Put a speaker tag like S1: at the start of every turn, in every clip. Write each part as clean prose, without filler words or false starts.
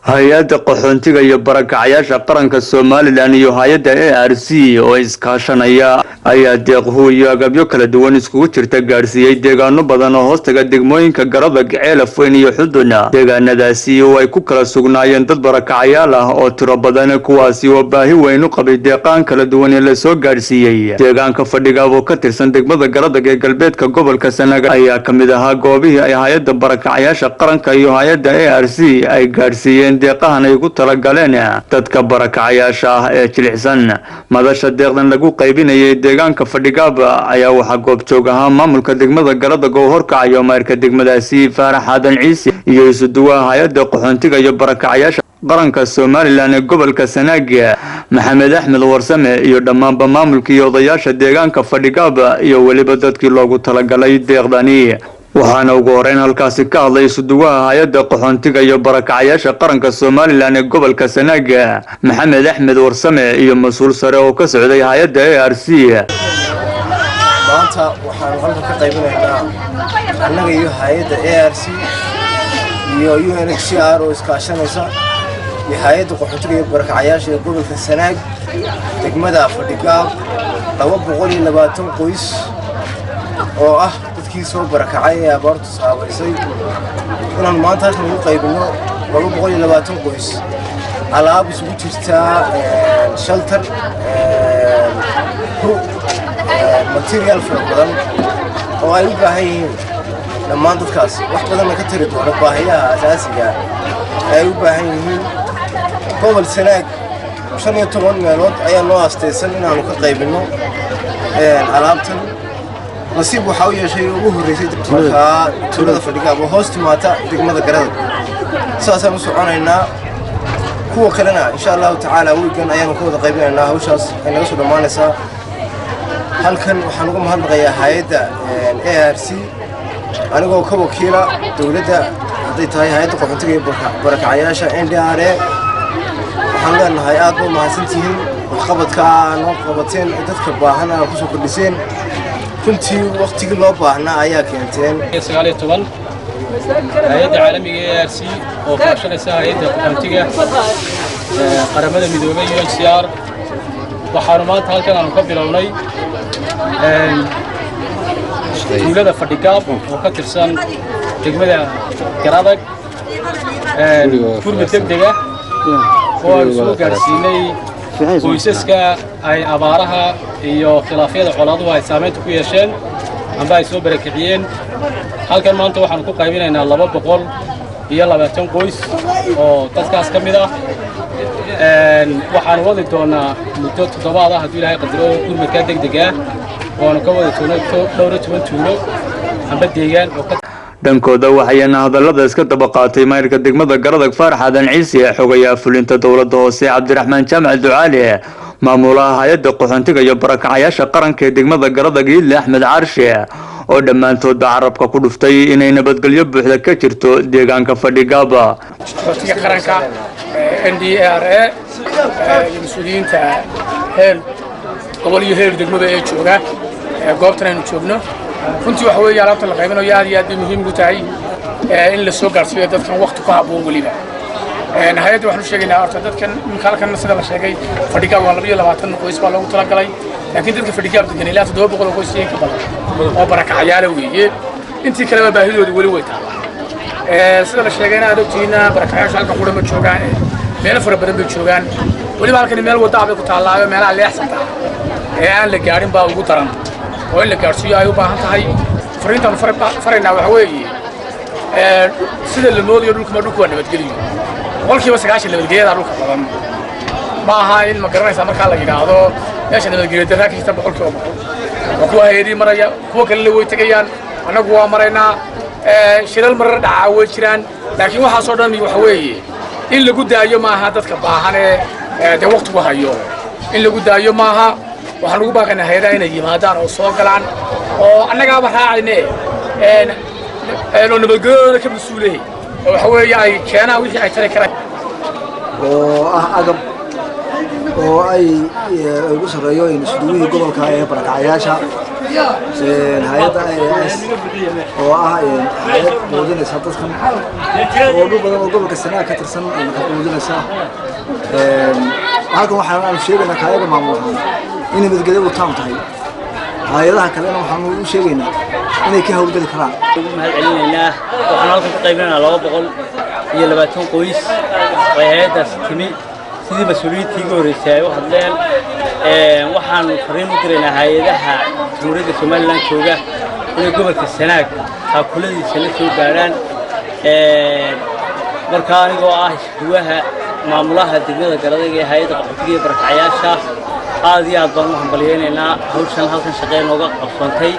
S1: hay-adda qaxoontiga iyo barakacayaasha qaranka Somaliland iyo hay-adda ARC oo iskaashanaya ayaa deeqhu iyo agabyo kala duwan iskugu jirta gaarsiiyay deegaano badan oo hoostaga degmooyinka Garada Ceelafweyn iyo Xuduna. Deegaanadaasi oo ay ku kala sugnaayeen dad barakacayaal ah oo tiro badan kuwaasi oo baahi weyn u qabay deeqaan kala duwan ee la soo gaarsiiyay. Deegaanka fadhiga oo ka tirsan degmada Garada ee galbeedka gobolka Sanaag ayaa kamid ahaa goobihii ay hay-adda barakacayaasha qaranka iyo hay-adda ARC ay gaarsiiyeen deeqahan ay ugu tala galeen dadka barakacayaasha ah ee jilicsan. Madasha deeqdan lagu qaybinayay deegaanka fadhigaaba ayaa waxa goob joog ahaa maamulka degmada Garada oo horkacayo maarka degmadaasi Faarax Aadan Ciise iyo isuduwaha hay-adda qaxoontiga iyo barakacayaasha qaranka Somaliland ee gobolka Sanaag Maxamed Axmed Warsame iyo dhammaanba maamulka iyo odayaasha deegaanka fadhigaaba iyo waliba dadkii loogu tala galay deeqdani. waxaana ugu horeyn halkaasi ka hadlay isuduwaha hay-adda qaxoontiga iyo barakacayaasha qaranka Somaliland ee gobolka Sanaag Maxamed Axmed Warsame iyo mas'uul sare oo ka socday hay-adda ARC.
S2: maanta waxaan halka ka qaybinaynaa annaga iyo hay-adda ARC iyo UNHCR oo iskaashanaysa iyo hay-adda qaxoontiga iyo barakacayaasha ee gobolka Sanaag degmada Fadhigaab 220 qoys oo ah dadkii soo barakacay ee abaartu saameysay inaan maanta halkan ugu qaybino 220 qoys alaab isugu jirta shelter material fara badan oo ay u baahan yihiin dhammaan dadkaas wax badan ka tiri doono baahiyaha asaasiga ay u baahan yihiin gobol Sanaag 15 meelood ayaa loo aastaysan inaanu ka qaybino alaabtan nasiib waxa uu yeeshay ugu horeysay tuulada Fadhigaab oo hoos timaata degmada Garada saasaan u soconaynaa kuwa kalena insha Allah taala weegan ayaan ku wada qaybinaynaa hawshaas ay naga soo dhamaanaysaa halkan waxaan ugu mahadnaqayaa hay'adda ARC anigoo ka wakiila dawladda haday tahay hay'adda qaxoontiga iyo barakacayaasha NDRA waxaan leenahay aad u mahadsantihiin waxqabadka noo qabateen dadka baahan ku soo kordhiseen runtii waqtigii loo baahnaa ayaa keenteen
S3: 19 hay'adda caalamiga ARC oo kaashanaysa hay'adda qaxoontiga qaramada midoobay UNHCR waxaan maanta halkan aan ka bilownay tuulada Fadhigaab oo ka tirsan degmada Garada gurmad degdega oo ay soo gaarsiinay qoysaska ay abaaraha iyo khilaafyada colaadaha ay saameynta ku yeesheen amba ay soo barakiciyeen. halkan maanta waxaan ku qaybinaynaa 220 qoys oo dadkaas ka mid ah waxaan wadi doonaa muddo 7 ah haddii Ilaahay qadaro gurmadka degdega oo ka wada tuulo amba deegaan oo
S1: dhankooda waxayna hadallada iska daba qaatay maayirka degmada Garada Faarax Aadan Ciise xogayaa fulinta dawladda hoose Cabdiraxmaan Jaamac Ducaale maamulaha hay-adda qaxoontiga iyo barakacayaasha qaranka ee degmada Garada Giidle Axmed Caarshe oo dhammaantood carabka ku dhuftay inay nabadgelyo buuxda ka jirto deegaanka Fadhigaab
S4: qaxoontiga qaranka NDRA iyo mas'uuliyiinta heer gobol iyo heer degmada ee jooga goobtan aynu joogno runtii waxa weeye alaabta la qaybinayo aad iyo aad muhiim u tahay in la soo gaarsiiyo dadkan waqti ku habboon waliba hay'adda waxaan u sheegaynaa horta dadkan halkan sida la sheegay Fadhigaab waa 220 qoys baa loogu tala galay laakiin dadka Fadhigaab degan ilaa 700 qoys ka badan oo barakacayaal weeye intii kale baahidoodu wali way tahay sida la sheegayna aad ogtiina barakacayaasha halkan qura ma joogaan meel fara badan bay joogaan waliba halkan meel wada ay ku taalaayo meelaha leexsanta aan la gaarin baa ugu daran oo in la gaarsiiyo ay u baahan tahay fariintan farayna waxa weeye sida la moodiyo dhulka waa nabadgeliyo qolkiiba 9 nabadgelyada dhulka badan ma aha in ma garanaysa marka la yiraahdo meesha nabadgelyada daraka jirta boqolkiiba kuwa hay'adii maraya kuwa kale way tagayaan anagu waa maraynaa shilal marar dhaca way jiraan laakiin waxa soo dhan waxa weeye in lagu daayo maaha dadka baahan ee waqtigu hayo in lagu daayo maaha waxaan ugu baaqaynaa hay'adaha inay yimaadaan oo soo galaan oo annagaaba raacayne nabadgelyada ka mas'uulay waxa weeye ay keenaan wixii ay tari karaan
S2: oo agab oo ay ugu sareeyo in isduwii gobolka ee barakacayaasha hay-adda IAS oo ah hay-ad muujinaysa dadkan oo dad badan oo gobolka Sanaag ka tirsan ka muujinaysa halkan waxaan sheegaynaa kaayaga maamulaha in midgale u taam tahay hay'adaha kalena waxaan u sheegaynaa inay ka hawlgali karaan
S5: mahad celinaynaa waxaan halkan ka qaybinaynaa 220 qoys oo hay'adaas timi sidii mas'uuliyiintii ugu horeysay ay u hadleen waxaan fariin u diraynaa hay'adaha dowladda Soomaaliland jooga inay gobolka Sanaag taakuladiisa la soo gaaraan marka anigoo ah iskuwaha maamulaha degmada Garadeg ee hay'adda qaxootiga iyo barakacayaasha aad iyo aad baan u hambalyeynaa hawshan halkan shaqeyn nooga qabsantay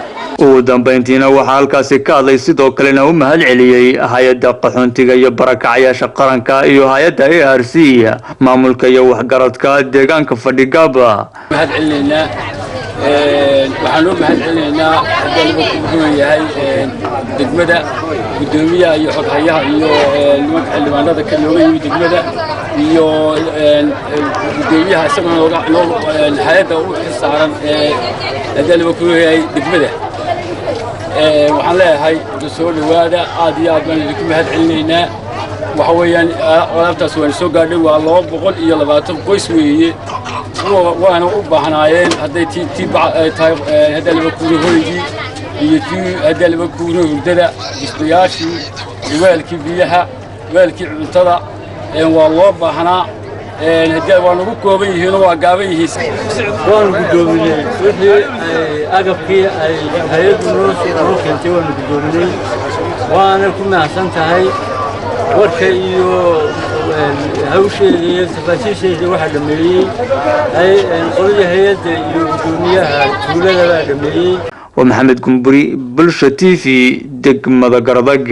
S1: ugu dambeyntiina waxaa halkaasi ka hadlay sidoo kalena u mahad celiyay hay'adda qaxoontiga iyo barakacayaasha qaranka iyo hay'adda ARC maamulka iyo waxgaradka deegaanka Fadhigaba
S3: mahad celinaynaa waxaan u mahad celinaynaa hadalba ku yahay degmada gudoomiyaha iyo xoghayaha iyo nimanka xildhibaanada ka looga yimid degmada iyo gudoomiyaha isagoo hay'adda u xilsaaran hadalba ku yahay degmada waxaan leeyahay soo dhawaada aad iyo aad baan idinku mahad celinaynaa waxa weeyaan alaabtaas waan soo gaadhay waa 220 qoys weeye waana u baahnaayeen hadday tahay hadalba ku hoygii iyo hadalba ku hurdada isbiyaashii weelkii biyaha weelkii cuntada waa loo baahnaa hadda waan ugu kooban yihiin oo waa gaaban yihiin
S5: waan gudoominay wixii agabkii ay hay'addu noo keentay waan gudoominay waana ku mahadsan tahay warka iyo hawsheeda iyo tafaasiisheeda waxa dhameeyay qolada hay'adda iyo gudoomiyaha tuulada baa dhameeyay
S1: ومحمد كمبري بلشة TV دق مذا قرضق